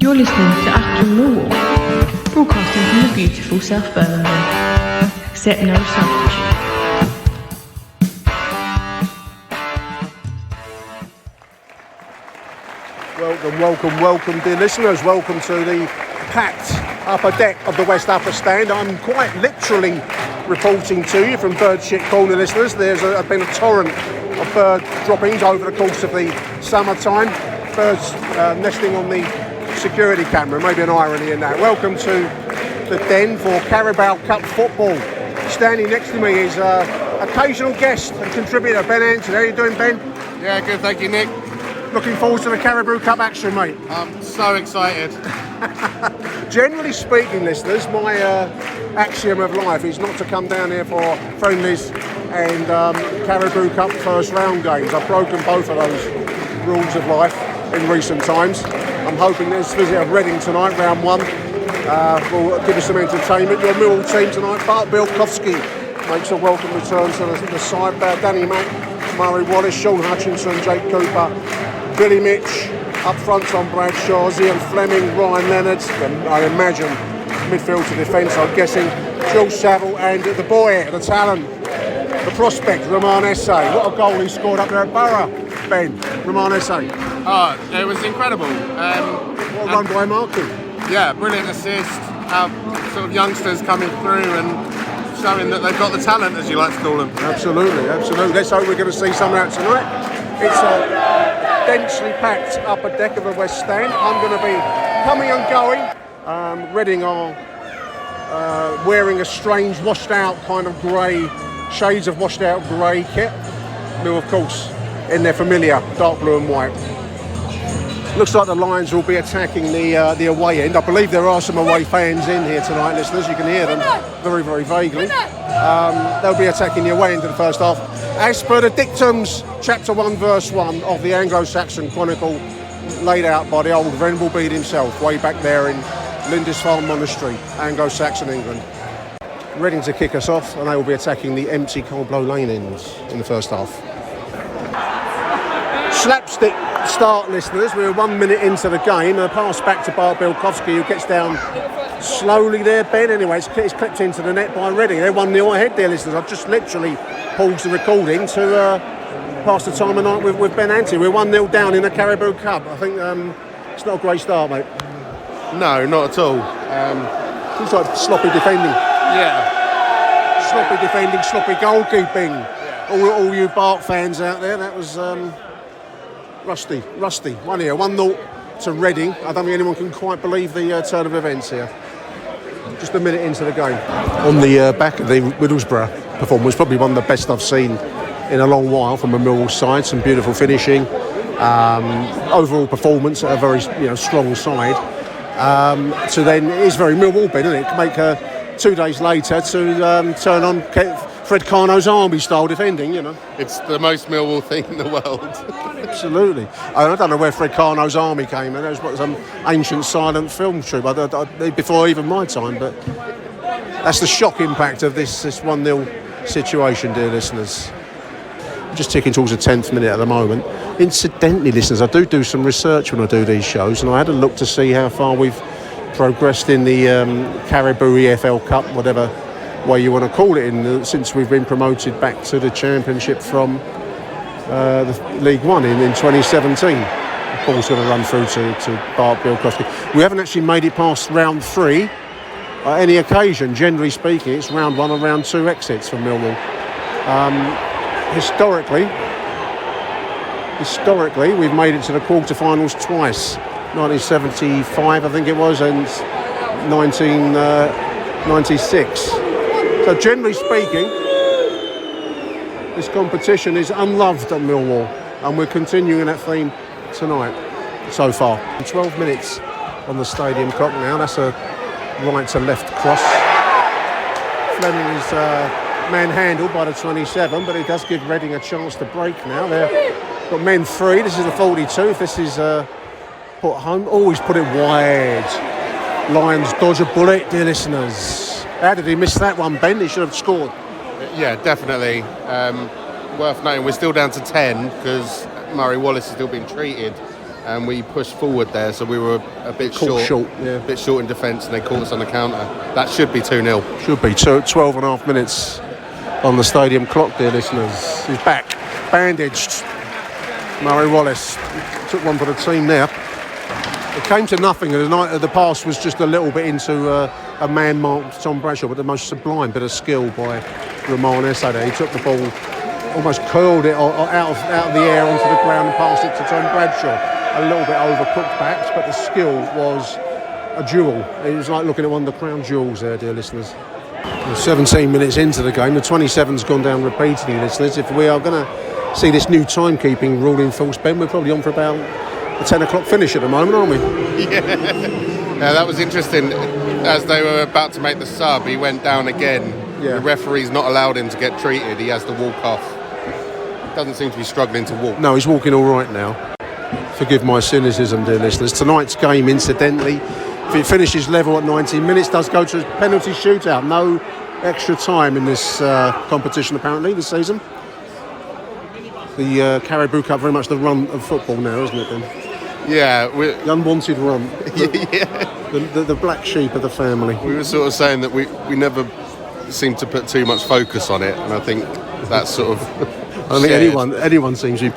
You're listening to Achtung Millwall, broadcasting from the beautiful South Birmingham. Accept no substitute. Welcome, dear listeners. Welcome to the packed upper deck of the West Upper Stand. I'm quite literally reporting to you from Bird Shit Corner, listeners. There's been a torrent of bird droppings over the course of the summertime. Birds nesting on the security camera, maybe an irony in that. Welcome to the den for Carabao Cup football. Standing next to me is occasional guest and contributor Ben Anton. How are you doing, Ben? Yeah, good, thank you, Nick. Looking forward to the Carabao Cup action, mate. I'm so excited. Generally speaking, listeners, my axiom of life is not to come down here for friendlies and Carabao Cup first round games. I've broken both of those rules of life in recent times. I'm hoping this visit of Reading tonight, round one, will give us some entertainment. Your Millwall team tonight, Bart Bielkowski makes a welcome return to the side. Danny Mack, Murray Wallace, Sean Hutchinson, Jake Cooper, Billy Mitch, up front Tom Bradshaw, Ian Fleming, Ryan Leonard, and I imagine midfield to defence, I'm guessing Jules Saville, and the boy, the talent, the prospect, Romain Esse. What a goal he scored up there at Borough, Ben, Romain Esse. Oh, it was incredible. What a run by Markey. Yeah, brilliant assist. Our sort of youngsters coming through and showing that they've got the talent, as you like to call them. Absolutely. Let's hope we're going to see some of that tonight. It's a densely packed upper deck of the West Stand. I'm going to be coming and going. Reading are wearing a strange washed out kind of grey, shades of washed out grey kit. Mill, of course, in their familiar dark blue and white. Looks like the Lions will be attacking the away end. I believe there are some away fans in here tonight, listeners. You can hear them very, very vaguely. They'll be attacking the away end of the first half. As per the dictums, chapter 1, verse 1 of the Anglo-Saxon Chronicle, laid out by the old Venerable Bede himself, way back there in Lindisfarne Monastery, Anglo-Saxon England. Reading to kick us off, and they will be attacking the empty Coldblow Lane ends in the first half. Slapstick start, listeners. We're 1 minute into the game. A pass back to Bart Bielkowski, who gets down slowly there, Ben. Anyway, it's clipped into the net by Reading. They're 1-0 ahead there, listeners. I've just literally paused the recording to pass the time of night with Ben Anton. We're 1-0 down in the Carabao Cup. I think it's not a great start, mate. No, not at all. It's like sloppy defending. Yeah. Sloppy defending, sloppy goalkeeping. Yeah. All you Bart fans out there, that was rusty. 1-0 to Reading. I don't think anyone can quite believe the turn of events here. Just a minute into the game. On the back of the Middlesbrough performance, probably one of the best I've seen in a long while from a Millwall side. Some beautiful finishing, overall performance at a very strong side. So then it is very Millwall, Ben, isn't it? Make 2 days later to turn on Fred Carno's army style defending, It's the most Millwall thing in the world. Absolutely. I don't know where Fred Carno's army came in. It was some ancient silent film troupe before even my time, but that's the shock impact of this 1-0 situation, dear listeners. Just ticking towards the 10th minute at the moment. Incidentally, listeners, I do some research when I do these shows, and I had a look to see how far we've progressed in the Carabao EFL Cup, whatever way you want to call it, since we've been promoted back to the Championship from the League One in 2017. The ball's going to run through to Bart Bielkowski. We haven't actually made it past round 3 at any occasion. Generally speaking, it's round 1 and round 2 exits for Millwall. Historically, we've made it to the quarterfinals twice. 1975, I think it was, and 1996. So generally speaking, this competition is unloved at Millwall, and we're continuing that theme tonight so far. 12 minutes on the stadium clock now. That's a right to left cross. Fleming is manhandled by the 27, but it does give Reading a chance to break now. They've got men free. This is the 42. If this is put home, always put it wide. Lions dodge a bullet, dear listeners. How did he miss that one, Ben? He should have scored. Yeah, definitely. Worth noting, we're still down to 10 because Murray Wallace is still being treated. and we pushed forward there, so we were a bit short, a bit short in defence, and they caught us on the counter. That should be 2-0. Should be 12 and a half minutes on the stadium clock, dear listeners. He's back, bandaged. Murray Wallace took one for the team there. It came to nothing, and the pass was just a little bit into a man marked Tom Bradshaw, but the most sublime bit of skill by Romain Esse there. He took the ball, almost curled it out of the air onto the ground and passed it to Tom Bradshaw. A little bit overcooked perhaps, but the skill was a jewel. It was like looking at one of the crown jewels there, dear listeners. We're 17 minutes into the game, the 27's gone down repeatedly, listeners. If we are going to see this new timekeeping rule in full spin, we're probably on for about a 10 o'clock finish at the moment, aren't we? Yeah, that was interesting. As they were about to make the sub, he went down again. Yeah. The referee's not allowed him to get treated. He has to walk off. Doesn't seem to be struggling to walk. No, he's walking all right now. Forgive my cynicism, dear listeners. Tonight's game, incidentally, if it finishes level at 19 minutes, does go to a penalty shootout. No extra time in this competition, apparently, this season. The Carabao Cup, very much the run of football now, isn't it, then? Yeah. The unwanted run. The black sheep of the family. We were sort of saying that we never seem to put too much focus on it, and I think that's sort of... I think anyone seems to...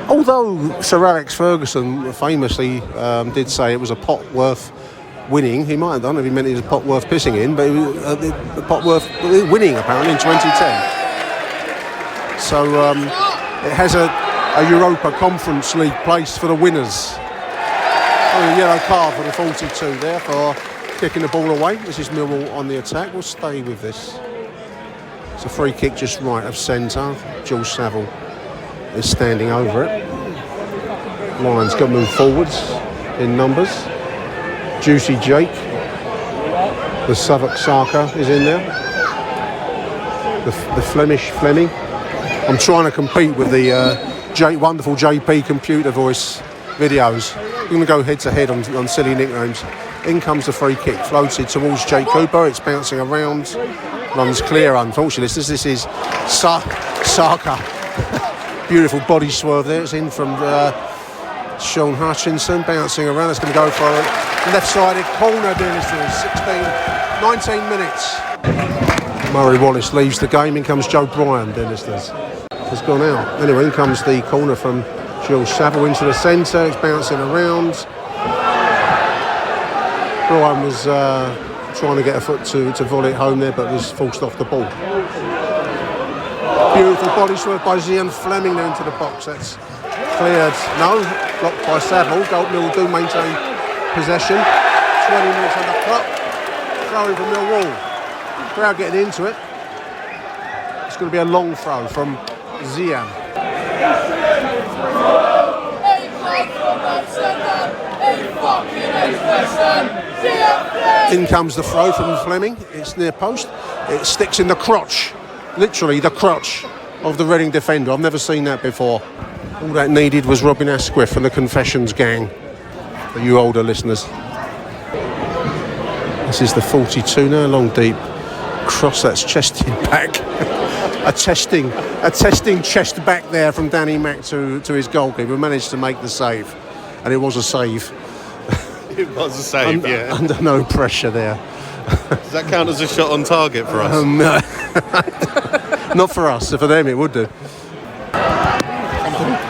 Although Sir Alex Ferguson famously did say it was a pot worth winning, he might have done if he meant it was a pot worth pissing in, but it was a pot worth winning apparently in 2010. So it has a Europa Conference League place for the winners. A yellow card for the 42 there for kicking the ball away. This is Millwall on the attack. We'll stay with this. It's a free kick just right of centre. Jules Saville is standing over it. Lions got to move forwards in numbers. Juicy Jake, the Southwark Saka is in there. The Flemish Fleming. I'm trying to compete with the wonderful JP computer voice videos. We're going to go head to head on silly nicknames. In comes the free kick, floated towards Jake Cooper. It's bouncing around, runs clear. Unfortunately, this is Saka. Beautiful body swerve there. It's in from Sean Hutchinson, bouncing around. It's going to go for a left-sided corner, dear listeners. 19 minutes. Murray Wallace leaves the game. In comes Joe Bryan, dear listeners. Has gone out. Anyway, in comes the corner from Jules Saville into the centre. It's bouncing around. Bryan was trying to get a foot to volley it home there, but was forced off the ball. Beautiful body swerve by Zian Fleming there into the box. That's cleared. No, blocked by Saville. Mill do maintain possession. 20 minutes on the clock. Throwing from Millwall. Crowd getting into it. It's going to be a long throw from Zian. In comes the throw from Fleming. It's near post. It sticks in the crotch. Literally the crotch of the Reading defender. I've never seen that before. All that needed was Robin Asquith and the Confessions gang. For you older listeners. This is the 42 now, long deep cross that's chested back. a testing chest back there from Danny Mack to his goalkeeper. Managed to make the save, and it was a save. It was a save, yeah. Under no pressure there. Does that count as a shot on target for us? No. Not for us. For them, it would do.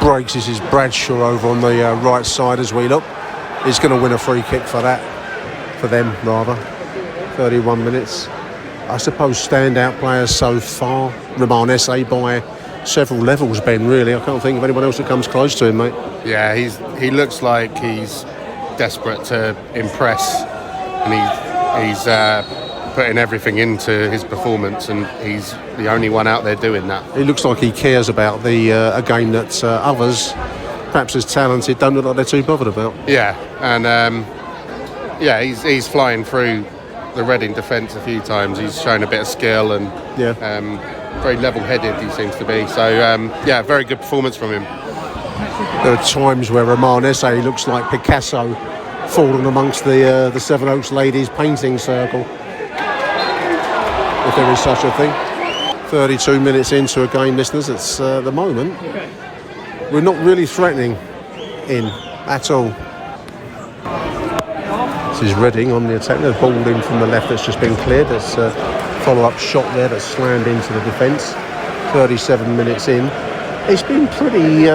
Breaks. This is Bradshaw over on the right side as we look. He's going to win a free kick for that. For them, rather. 31 minutes. I suppose standout players so far. Romain Esse by several levels, Ben, really. I can't think of anyone else that comes close to him, mate. Yeah, he looks like he's desperate to impress, and he's putting everything into his performance, and he's the only one out there doing that. He looks like he cares about a game that others, perhaps as talented, don't look like they're too bothered about. Yeah, and he's flying through the Reading defence a few times. He's shown a bit of skill and very level-headed he seems to be. So very good performance from him. There are times where Romain Esse looks like Picasso falling amongst the Sevenoaks ladies painting circle, if there is such a thing. 32 minutes into a game, listeners. It's the moment we're not really threatening in at all. This is Reading on the attack. There's a ball in from the left that's just been cleared. There's a follow-up shot there that's slammed into the defence. 37 minutes in. It's been pretty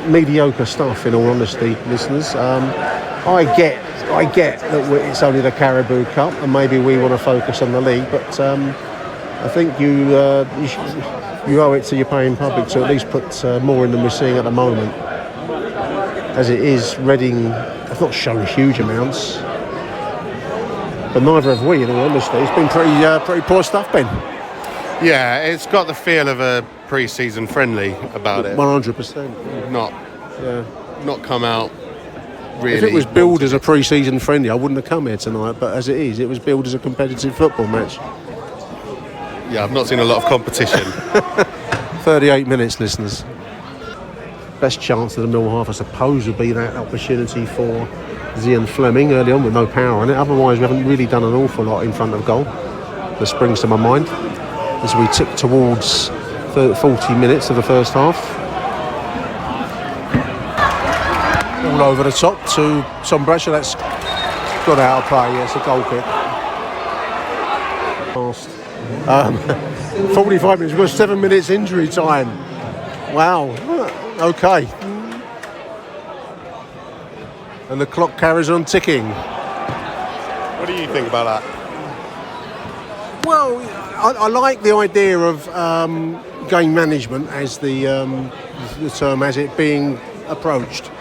mediocre stuff, in all honesty, listeners. I get that it's only the Carabao Cup and maybe we want to focus on the league, but I think you owe it to your paying public to at least put more in than we're seeing at the moment. As it is, Reading have not shown huge amounts, but neither have we, in all honesty. It's been pretty poor stuff, Ben. Yeah, it's got the feel of a pre-season friendly about it. 100%. Not come out really. If it was billed as a pre-season friendly, I wouldn't have come here tonight, but as it is, it was billed as a competitive football match. Yeah, I've not seen a lot of competition. 38 minutes, listeners. Best chance of the Mill half, I suppose, would be that opportunity for Zian Fleming early on with no power on it. Otherwise, we haven't really done an awful lot in front of goal. That springs to my mind as we tick towards 40 minutes of the first half. All over the top to Tom Bradshaw. That's got out of play. Yeah, it's a goal kick. Past 45 minutes. We've got 7 minutes injury time. Wow. Okay. And the clock carries on ticking. What do you think about that? Well, I like the idea of game management as the term has it being approached.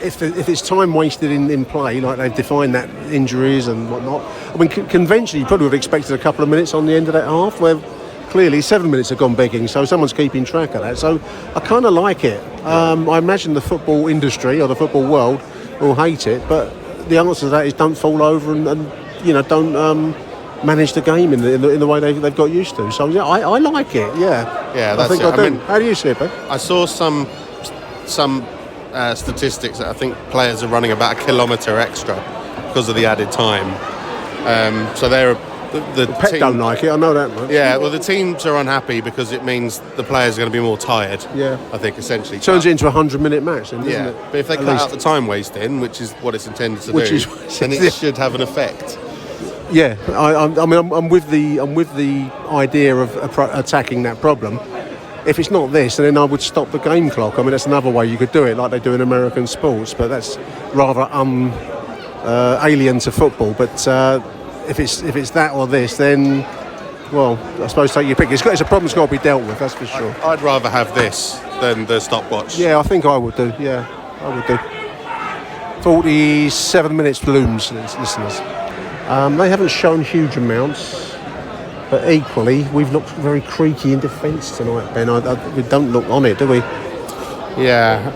If it's time wasted in play, like they've defined that, injuries and whatnot, I mean, conventionally you probably would have expected a couple of minutes on the end of that half, where clearly 7 minutes have gone begging, so someone's keeping track of that. So I kind of like it. I imagine the football industry or the football world will hate it, but the answer to that is don't fall over and don't manage the game in the way they've got used to. So yeah, I like it. Yeah, I think I do. I mean, how do you see it, Ben? I saw some statistics that I think players are running about a kilometre extra because of the added time. So they're the Pep team, don't like it. I know that much. Yeah, well, the teams are unhappy because it means the players are going to be more tired. Yeah, I think essentially turns it into a 100-minute match, then, doesn't it? But if they cut out the time wasting, which is what it's intended to do, then it should have an effect. Yeah, I mean, I'm with the idea of attacking that problem. If it's not this, then I would stop the game clock. I mean, that's another way you could do it, like they do in American sports, but that's rather alien to football. But if it's that or this, then, well, I suppose take your pick. It's a problem that's got to be dealt with, that's for sure. I'd rather have this than the stopwatch. Yeah, I think I would do. Yeah, I would do. 47 minutes looms, listeners. They haven't shown huge amounts, but equally, we've looked very creaky in defence tonight, Ben. We don't look on it, do we? Yeah,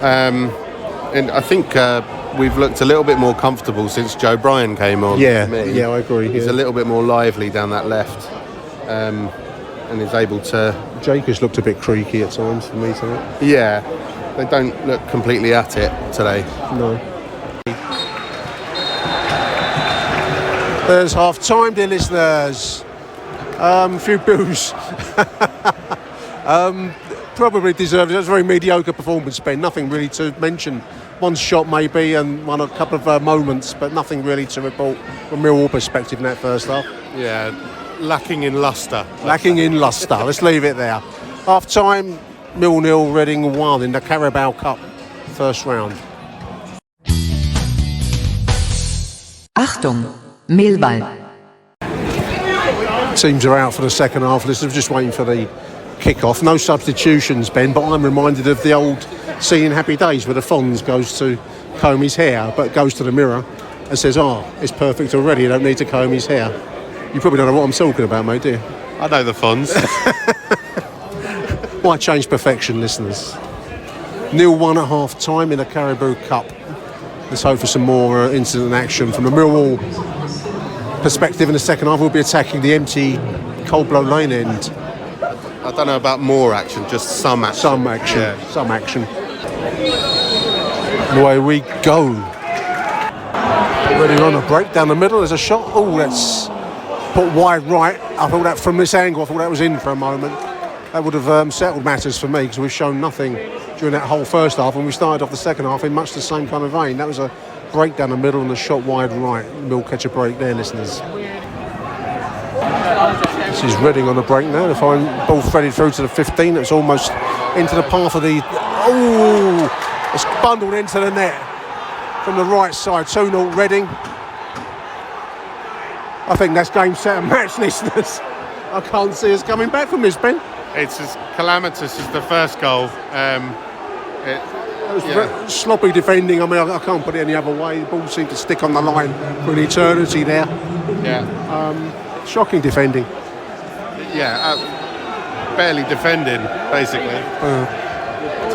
and I think we've looked a little bit more comfortable since Joe Bryan came on. Yeah, I agree. He's a little bit more lively down that left, and is able to... Jacobs looked a bit creaky at times for me tonight. Yeah, they don't look completely at it today. No. There's half time, dear listeners. A few boos. Probably deserved it. It was a very mediocre performance, Ben. Nothing really to mention. One shot maybe and a couple of moments, but nothing really to report from Millwall perspective in that first half. Yeah, lacking in lustre. Lacking in lustre. Let's leave it there. Half time, 0-0, Reading 1 in the Carabao Cup first round. Achtung, Millwall. Teams are out for the second half. We're just waiting for the kick-off. No substitutions, Ben, but I'm reminded of the old scene in Happy Days where the Fonz goes to comb his hair, but goes to the mirror and says, it's perfect already, you don't need to comb his hair. You probably don't know what I'm talking about, mate, do you? I know the Fonz. Why change perfection, listeners? 0-1 at half-time in the Carabao Cup. Let's hope for some more incident action from the Millwall perspective in the second half. We'll be attacking the empty Coldblow Lane end. I don't know about more action, just some action. Some action. Yeah. Some action. Away we go. Ready on a break down the middle. There's a shot. Oh, that's put wide right. I thought that from this angle. I thought that was in for a moment. that would have settled matters for me, because we've shown nothing during that whole first half, and we started off the second half in much the same kind of vein. That was a break down the middle and a shot wide right. Mill catch a break there, listeners. This is Reading on the break now. The fine ball threaded through to the 15. It's almost into the path of the... Oh! It's bundled into the net from the right side. 2-0 Reading. I think that's game, set and match, listeners. I can't see us coming back from this, Ben. It's as calamitous as the first goal. Sloppy defending. I mean, I can't put it any other way. The ball seemed to stick on the line for an eternity there. Yeah. Shocking defending. Yeah, barely defending, basically.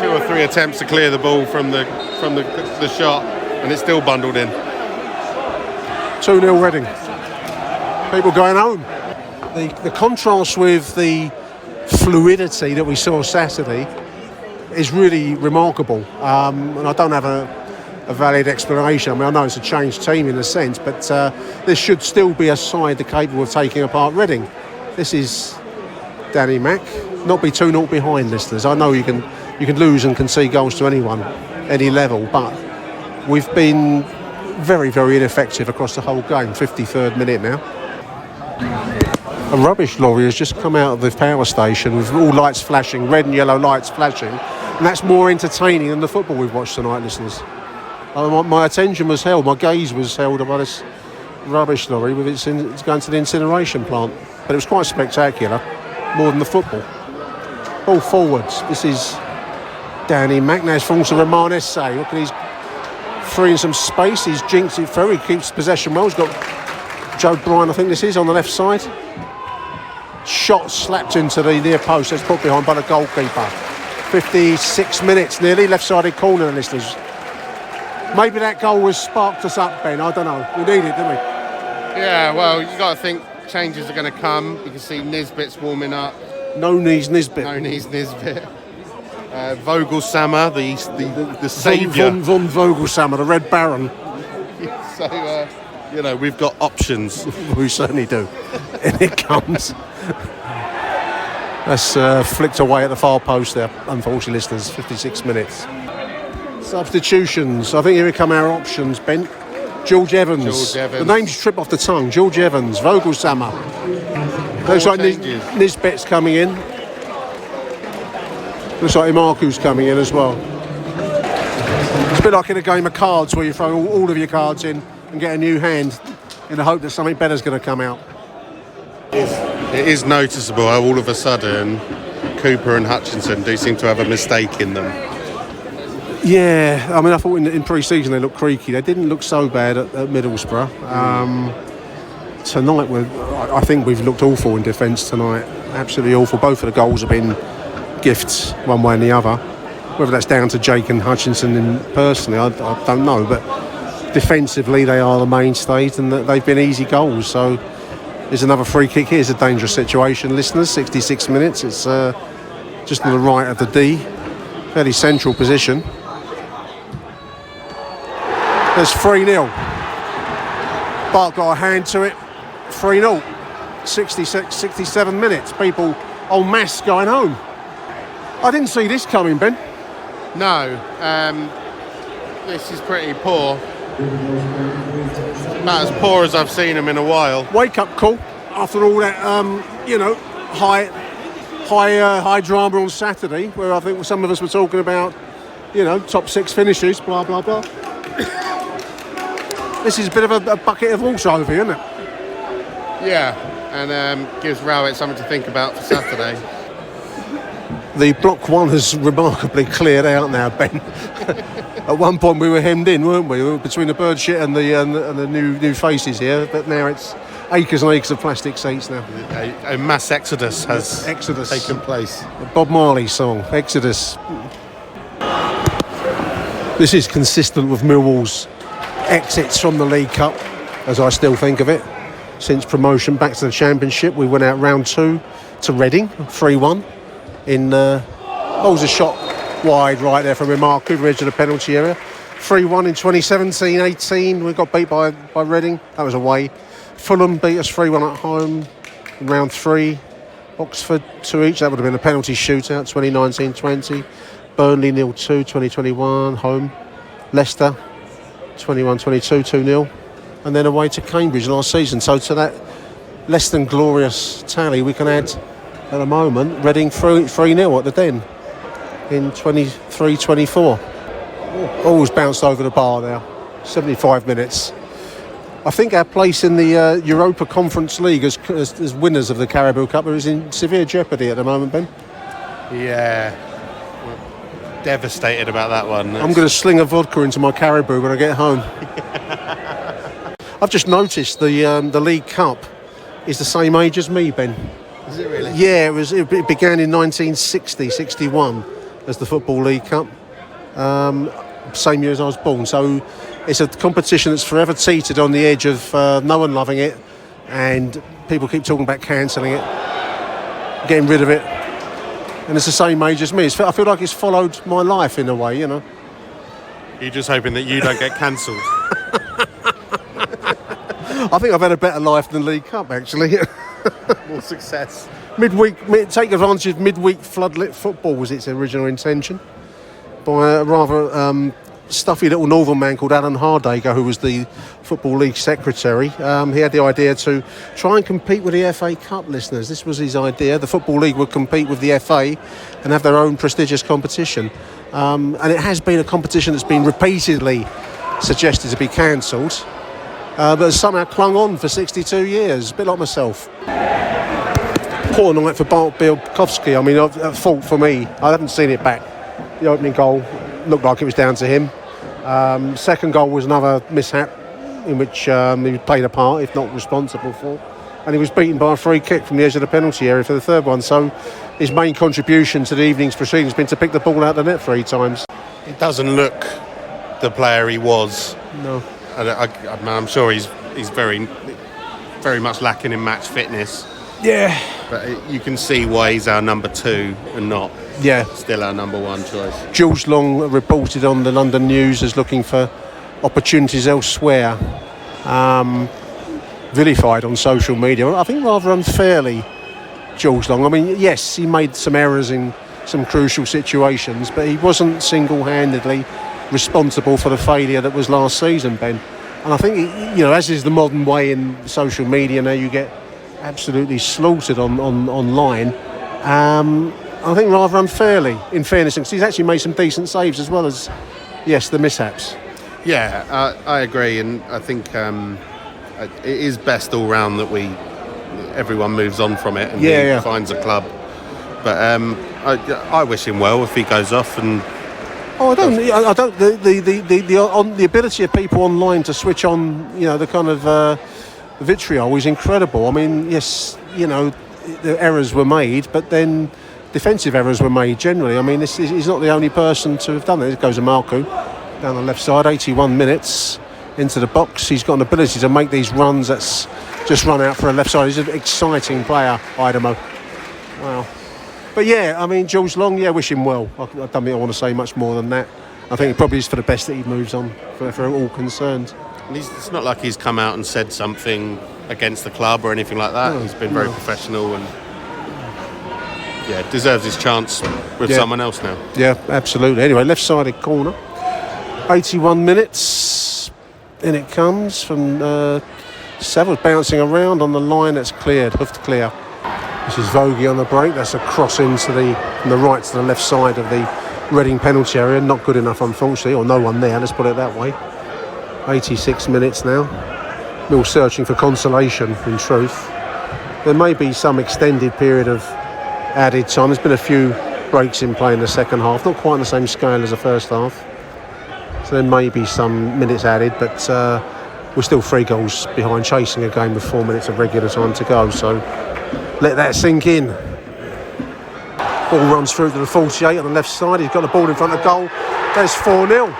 2 or 3 attempts to clear the ball from the shot, and it's still bundled in. 2-0 Reading. People going home. The contrast with the fluidity that we saw Saturday is really remarkable, and I don't have a valid explanation. I mean, I know it's a changed team in a sense, but this should still be a side that capable of taking apart Reading. This is Danny Mack. Not be 2-0 behind, listeners. I know you can lose and concede goals to anyone, any level, but we've been very, very ineffective across the whole game. 53rd minute now. A rubbish lorry has just come out of the power station with all lights flashing, red and yellow lights flashing, and that's more entertaining than the football we've watched tonight, listeners. My attention was held, my gaze was held by this rubbish lorry with it's going to the incineration plant, but it was quite spectacular, more than the football. Ball forwards. This is Danny Mack. Now it's falling to Romanes. Look at he's freeing some space. He's jinxed it through. He keeps possession well. He's got Joe Bryan, I think this is, on the left side. Shot slapped into the near post. That's put behind by the goalkeeper. 56 minutes nearly. Left-sided corner, listeners. Maybe that goal has sparked us up, Ben. I don't know. We need it, don't we? Yeah, well, you got to think changes are going to come. You can see Nisbet's warming up. No knees Nisbet. No knees Nisbet. Vogelsammer, the saviour. Von Vogelsammer, the Red Baron. So, we've got options. We certainly do. And it comes. That's flicked away at the far post there, unfortunately, listeners. 56 minutes. Substitutions. I think here come our options, Ben. George Evans. The names trip off the tongue. George Evans, Vogelsammer. Looks like Nisbet's coming in. Looks like Imaku's coming in as well. It's a bit like in a game of cards where you throw all of your cards in and get a new hand in the hope that something better's going to come out. It is noticeable how all of a sudden Cooper and Hutchinson do seem to have a mistake in them. Yeah, I mean, I thought in pre-season they looked creaky. They didn't look so bad at Middlesbrough. Tonight, I think we've looked awful in defence tonight. Absolutely awful. Both of the goals have been gifts, one way and the other. Whether that's down to Jake and Hutchinson personally, I don't know. But defensively, they are the mainstays, and they've been easy goals. So there's another free kick here. It's a dangerous situation, listeners. 66 minutes. It's just on the right of the D. Fairly central position. There's 3-0. Bart got a hand to it. 3-0. 67 minutes. People en masse going home. I didn't see this coming, Ben. No. This is pretty poor. About as poor as I've seen them in a while. Wake-up call after all that, high drama on Saturday, where I think some of us were talking about, top 6 finishes, blah, blah, blah. This is a bit of a bucket of water over here, isn't it? Yeah, and gives Rowett something to think about for Saturday. The block 1 has remarkably cleared out now, Ben. At one point we were hemmed in, weren't we? Between the bird shit and the new faces here, but now it's acres and acres of plastic seats now. A mass exodus has taken place. A Bob Marley song, Exodus. This is consistent with Millwall's exits from the League Cup, as I still think of it. Since promotion back to the Championship, we went out round 2 to Reading, 3-1. Was a shot wide right there from Imaku, the edge of the penalty area. 3-1 in 2017-18. We got beat by Reading. That was away. Fulham beat us 3-1 at home in round 3. Oxford 2 each. That would have been a penalty shootout, 2019-20. Burnley 0-2, 2021, home. Leicester 21-22, 2-0. And then away to Cambridge last season. So to that less than glorious tally, we can add, at the moment, Reading 3-0 at the Den in 23-24. Always bounced over the bar there. 75 minutes. I think our place in the Europa Conference League as winners of the Carabao Cup is in severe jeopardy at the moment, Ben. Yeah, we're devastated about that one. I'm going to sling a vodka into my Carabao when I get home. I've just noticed the League Cup is the same age as me, Ben. Is it really? Yeah, it began in 1960-61 as the Football League Cup. Same year as I was born, so it's a competition that's forever teetered on the edge of no one loving it, and people keep talking about cancelling it, getting rid of it, and it's the same age as me. I feel like it's followed my life in a way, you know. You're just hoping that you don't get cancelled. I think I've had a better life than the League Cup, actually. More success. Take advantage of midweek floodlit football was its original intention, by a rather stuffy little northern man called Alan Hardaker, who was the Football League secretary. He had the idea to try and compete with the FA Cup, listeners. This was his idea. The Football League would compete with the FA and have their own prestigious competition. And it has been a competition that's been repeatedly suggested to be cancelled, but has somehow clung on for 62 years, a bit like myself. Poor night for Bart Bielkowski. I mean, at fault for me. I haven't seen it back. The opening goal looked like it was down to him. Second goal was another mishap in which he played a part, if not responsible for. And he was beaten by a free kick from the edge of the penalty area for the third one. So his main contribution to the evening's proceedings has been to pick the ball out of the net 3 times. It doesn't look the player he was. No. I'm sure he's very, very much lacking in match fitness. Yeah. But you can see why he's our number 2 and not still our number 1 choice. Jules Long reported on the London News as looking for opportunities elsewhere. Vilified on social media, I think rather unfairly, Jules Long. I mean, yes, he made some errors in some crucial situations, but he wasn't single-handedly responsible for the failure that was last season, Ben. And I think, as is the modern way in social media now, you get absolutely slaughtered online. I think rather unfairly, in fairness, because he's actually made some decent saves as well as, the mishaps. Yeah, I agree, and I think it is best all round that everyone moves on from it and he finds a club. But I wish him well if he goes off and. Oh, I don't. The ability of people online to switch on, the kind of vitriol is incredible. I mean, yes, the errors were made, but then defensive errors were made generally. I mean, he's not the only person to have done it. It goes to Marku down the left side, 81 minutes into the box. He's got an ability to make these runs that's just run out for a left side. He's an exciting player, Idemo. Wow. But I mean, Jules Long, wish him well. I don't think I want to say much more than that. I think it probably is for the best that he moves on for all concerned. It's not like he's come out and said something against the club or anything like that. He's been very professional and deserves his chance with someone else now. Yeah, absolutely. Anyway, left-sided corner. 81 minutes. In it comes from Savills bouncing around on the line. That's cleared, hoofed clear. This is Vogie on the break. That's a cross from the right to the left side of the Reading penalty area. Not good enough, unfortunately, or no one there. Let's put it that way. 86 minutes now. Mill searching for consolation, in truth. There may be some extended period of added time. There's been a few breaks in play in the second half. Not quite on the same scale as the first half. So there may be some minutes added, but we're still 3 goals behind, chasing a game with 4 minutes of regular time to go. So let that sink in. Ball runs through to the 48 on the left side. He's got the ball in front of goal. There's 4-0.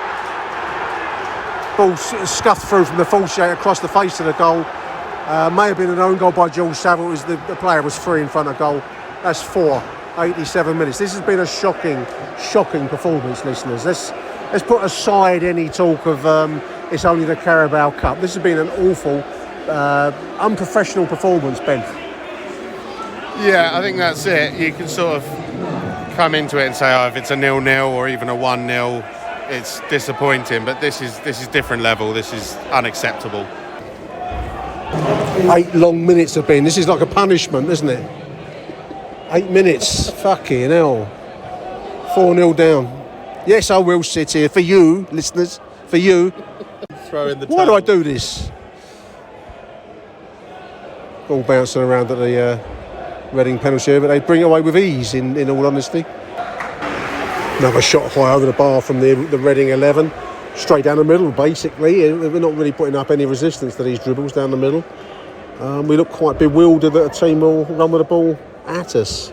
Ball scuffed through from the 48 across the face of the goal. May have been an own goal by George Saville, as the player was free in front of goal. That's 87 minutes. This has been a shocking performance, listeners. Let's put aside any talk of it's only the Carabao Cup. This has been an awful, unprofessional performance, Ben. Yeah, I think that's it. You can sort of come into it and say, oh, if it's a 0-0 or even a 1-0, it's disappointing. But this is different level. This is unacceptable. 8 long minutes have been. This is like a punishment, isn't it? 8 minutes. Fucking hell. 4-0 down. Yes, I will sit here for you, listeners. For you. Throw in the Why do I do this? All bouncing around at the Reading penalty area, but they bring it away with ease, in all honesty. Another shot high over the bar from the Reading 11. Straight down the middle, basically. We're not really putting up any resistance to these dribbles down the middle. We look quite bewildered that a team will run with the ball at us.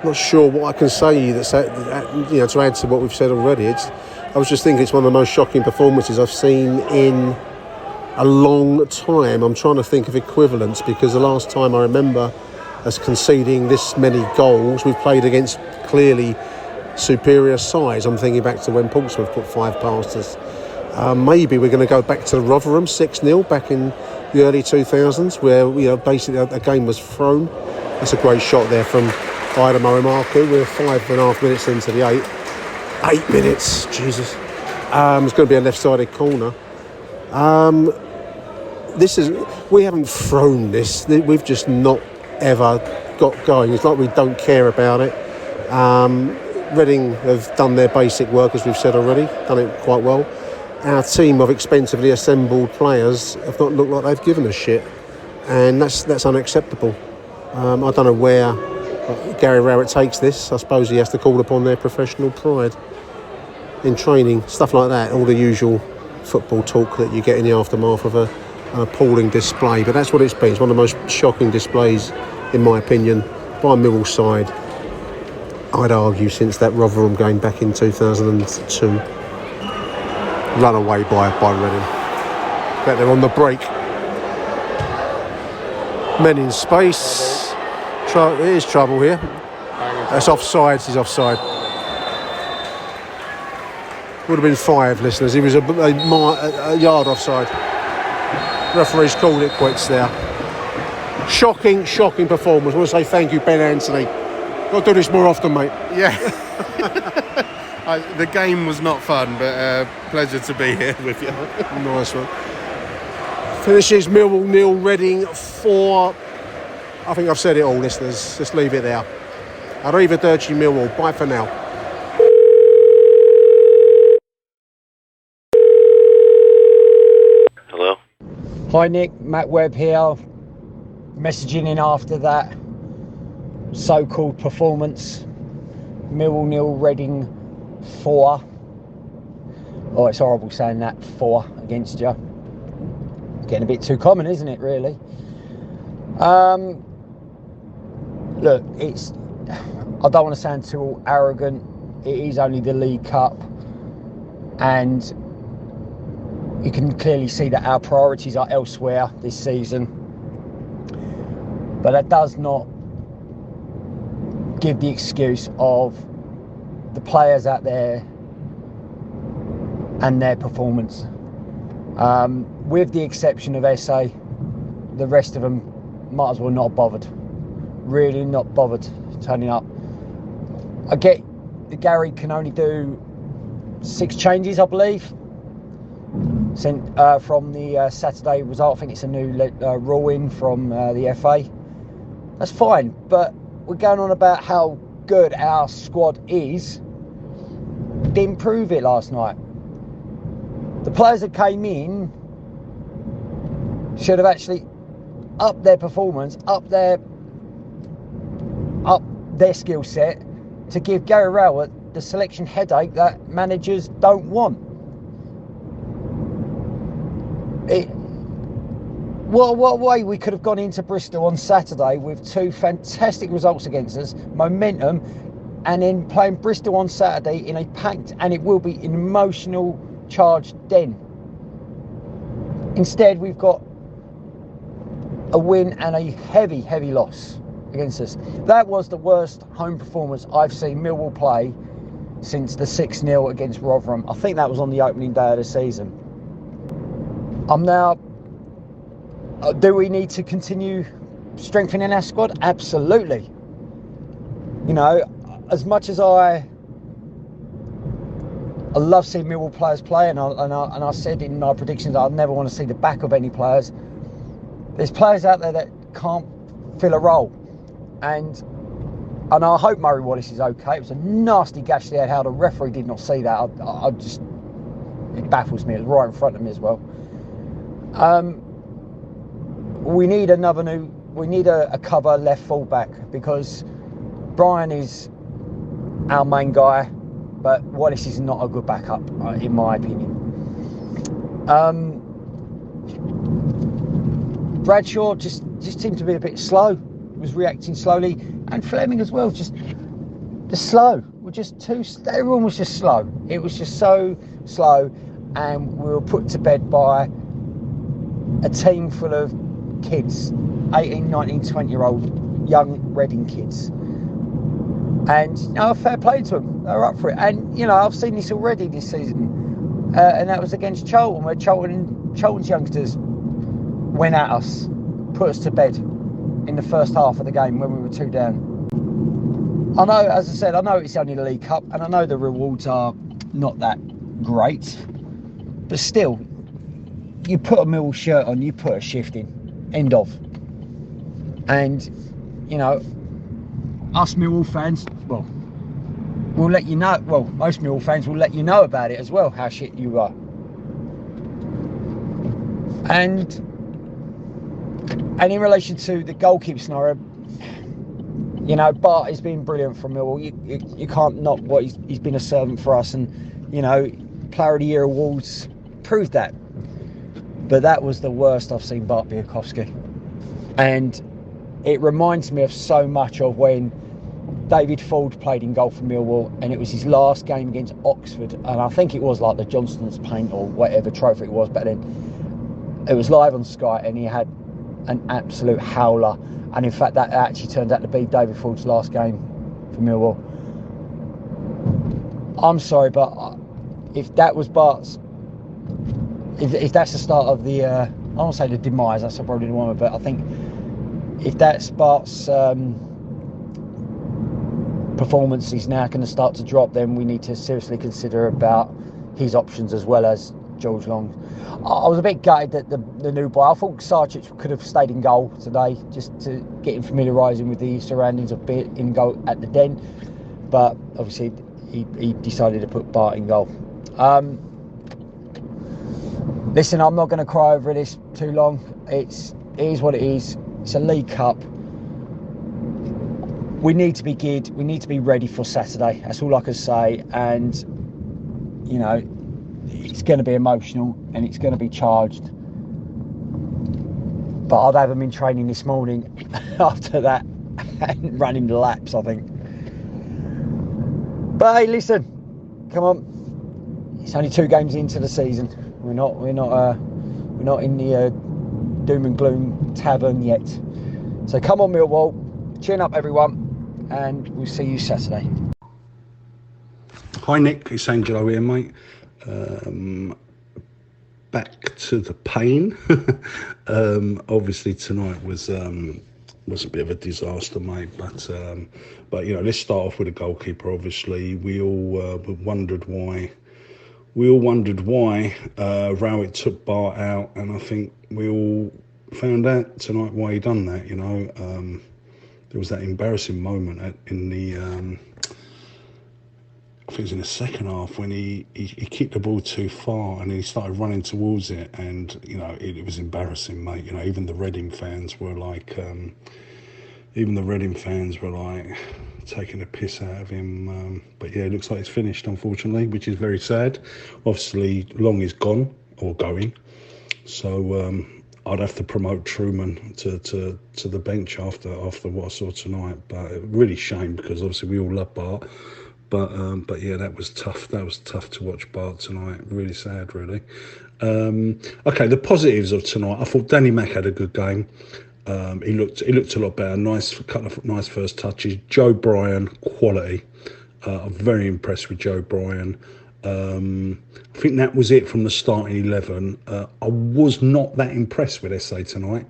Not sure what I can say to add to what we've said already. I was just thinking it's one of the most shocking performances I've seen in a long time. I'm trying to think of equivalents, because the last time I remember us conceding this many goals, we've played against clearly superior sides. I'm thinking back to when Portsmouth put 5 past us. Maybe we're going to go back to Rotherham 6-0 back in the early 2000s, where basically a game was thrown. That's a great shot there from Idemo Emarku. We're 5.5 minutes into the 8 minutes. Jesus. It's going to be a left-sided corner. We haven't thrown this. We've just not ever got going. It's like we don't care about it. Reading have done their basic work, as we've said already, done it quite well. Our team of expensively assembled players have not looked like they've given a shit, and that's unacceptable. I don't know where Gary Rowett takes this. I suppose he has to call upon their professional pride in training, stuff like that, all the usual football talk that you get in the aftermath of an appalling display. But that's what it's been. It's one of the most shocking displays, in my opinion, by Millwall's side, I'd argue, since that Rotherham game back in 2002. Run away by Reading. Bet they're on the break. Men in space. There is trouble here. That's offside. He's offside. Would have been 5, listeners. He was a yard offside. Referee's called it quits there. Shocking performance. I want to say thank you, Ben Anthony. Got to do this more often, mate. Yeah. The game was not fun, but pleasure to be here with you. Nice one. Finishes Millwall 0, Reading 4. I think I've said it all, listeners. Just leave it there. Arrivedeci Millwall. Bye for now. Hello? Hi Nick, Matt Webb here. Messaging in after that so-called performance. Millwall 0, Reading 4. Oh, it's horrible saying that, 4 against you. It's getting a bit too common, isn't it, really? Look, I don't want to sound too arrogant. It is only the League Cup, and you can clearly see that our priorities are elsewhere this season. But that does not give the excuse of the players out there and their performance. With the exception of SA, the rest of them might as well not have bothered. Really not bothered turning up. I get that Gary can only do 6 changes, I believe, from the Saturday result. I think it's a new ruling from the FA. That's fine, but we're going on about how good our squad is. Didn't prove it last night. The players that came in should have actually upped their performance, up their skill set, to give Gary Rowett the selection headache that managers don't want. What way we could have gone into Bristol on Saturday with 2 fantastic results against us, momentum, and then playing Bristol on Saturday in a packed, and it will be an emotional charged den. Instead, we've got a win and a heavy loss against us. That was the worst home performance I've seen Millwall play since the 6-0 against Rotherham. I think that was on the opening day of the season. Do we need to continue strengthening our squad? Absolutely. You know, as much as I love seeing Millwall players play, and I said in my predictions that I'd never want to see the back of any players. There's players out there that can't fill a role, and I hope Murray Wallace is okay. It was a nasty gash there. How the referee did not see that, it baffles me. It was right in front of me as well. We need a cover left fullback, because Brian is our main guy, but Wallace is not a good backup, in my opinion. Bradshaw just seemed to be a bit slow, was reacting slowly, and Fleming as well, just slow. Everyone was just slow. It was just so slow, and we were put to bed by a team full of kids, 18, 19, 20-year-old young Reading kids. And fair play to them. They're up for it. And I've seen this already this season, and that was against Charlton, where Charlton's youngsters went at us, put us to bed in the first half of the game when we were 2 down. I know, as I said, it's only the League Cup, and I know the rewards are not that great, but still, you put a Millwall shirt on, you put a shift in. End of. And us Millwall fans, we'll let you know. Well, most Millwall fans will let you know about it as well, how shit you are. And in relation to the goalkeeper scenario, Bart has been brilliant for Millwall. You can't knock what he's been a servant for us, and Player of the Year awards proved that. But that was the worst I've seen Bart Biakowski, and it reminds me of so much of when David Ford played in goal for Millwall, and it was his last game against Oxford, and I think it was like the Johnston's Paint or whatever trophy it was back then. It was live on Sky, and he had an absolute howler, and in fact that actually turned out to be David Ford's last game for Millwall. I'm sorry, but if that was Bart's, if that's the start of the I won't say the demise, that's probably the one, but I think if that's Bart's performance is now going to start to drop, then we need to seriously consider about his options as well as George Long. I was a bit gutted that the new boy, I thought Sarchich could have stayed in goal today, just to get him familiarising with the surroundings of being in goal at the Den, but obviously he decided to put Bart in goal. Listen, I'm not going to cry over this too long. It is what it is. It's a League Cup. We need to be geared. We need to be ready for Saturday. That's all I can say. And, it's going to be emotional and it's going to be charged. But I'd haven't been training this morning after that and running the laps, I think. But hey, listen, come on. It's only 2 games into the season. We're not in the doom and gloom tavern yet. So come on, Millwall, chin up, everyone, and we'll see you Saturday. Hi Nick, it's Angelo here, mate. Back to the pain. Obviously tonight was a bit of a disaster, mate. But let's start off with the goalkeeper. Obviously, we all wondered why. Rowett took Bart out, and I think we all found out tonight why he done that. There was that embarrassing moment in the I think it was in the second half when he kicked the ball too far and he started running towards it, and it was embarrassing, mate. Even the Reading fans were like taking the piss out of him. But yeah, it looks like it's finished, unfortunately, which is very sad. Obviously, Long is gone or going, so I'd have to promote Truman to the bench after what I saw tonight. But really shame, because obviously we all love Bart. But yeah, that was tough. That was tough to watch Bart tonight. Really sad, really. Okay, the positives of tonight. I thought Danny Mack had a good game. He looked a lot better. Couple of nice first touches. Joe Bryan, quality. I'm very impressed with Joe Bryan. I think that was it from the starting 11. I was not that impressed with SA tonight.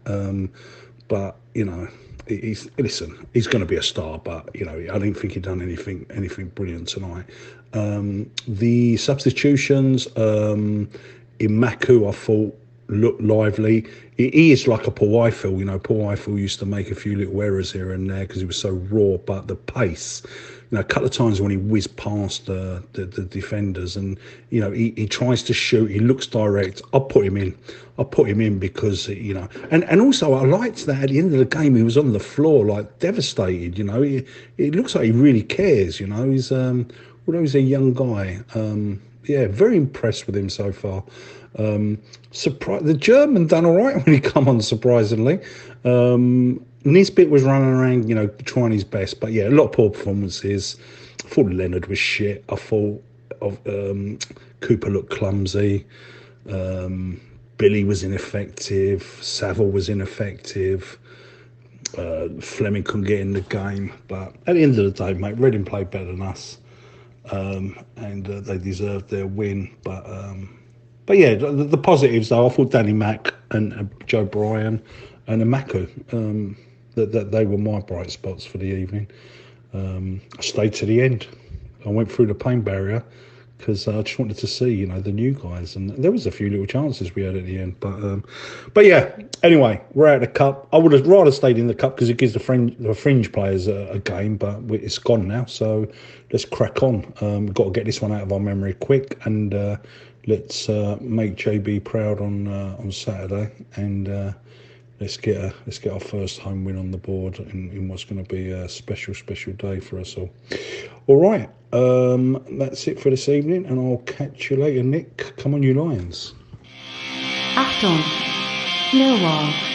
But you know, he's going to be a star. But you know, I didn't think he'd done anything brilliant tonight. The substitutions in Maku, I thought looked lively. He is like a Paul Eiffel, you know. Paul Eiffel used to make a few little errors here and there because he was so raw, but the pace, you know, a couple of times when he whizzed past the defenders, and you know, he tries to shoot, he looks direct. I'll put him in because, you know, and also I liked that at the end of the game he was on the floor like devastated, you know. It looks like he really cares, you know. He's although he's a young guy, yeah, very impressed with him so far. The German done all right when he come on, surprisingly. Nisbet was running around, you know, trying his best, but yeah, a lot of poor performances. I thought Leonard was shit. I thought Cooper looked clumsy. Billy was ineffective. Saville was ineffective. Fleming couldn't get in the game, but at the end of the day, mate, Reading played better than us, and they deserved their win. But yeah, the positives though, I thought Danny Mack and Joe Bryan and Amaku, that they were my bright spots for the evening. I stayed to the end. I went through the pain barrier because I just wanted to see, you know, the new guys, and there was a few little chances we had at the end. But yeah, anyway, we're out of the cup. I would have rather stayed in the cup because it gives the fringe players a game, but it's gone now, so let's crack on. We've got to get this one out of our memory quick, and let's make JB proud on Saturday, and let's get our first home win on the board in what's going to be a special day for us all. All right, that's it for this evening, and I'll catch you later. Nick, come on, you Lions. Achtung, Millwall.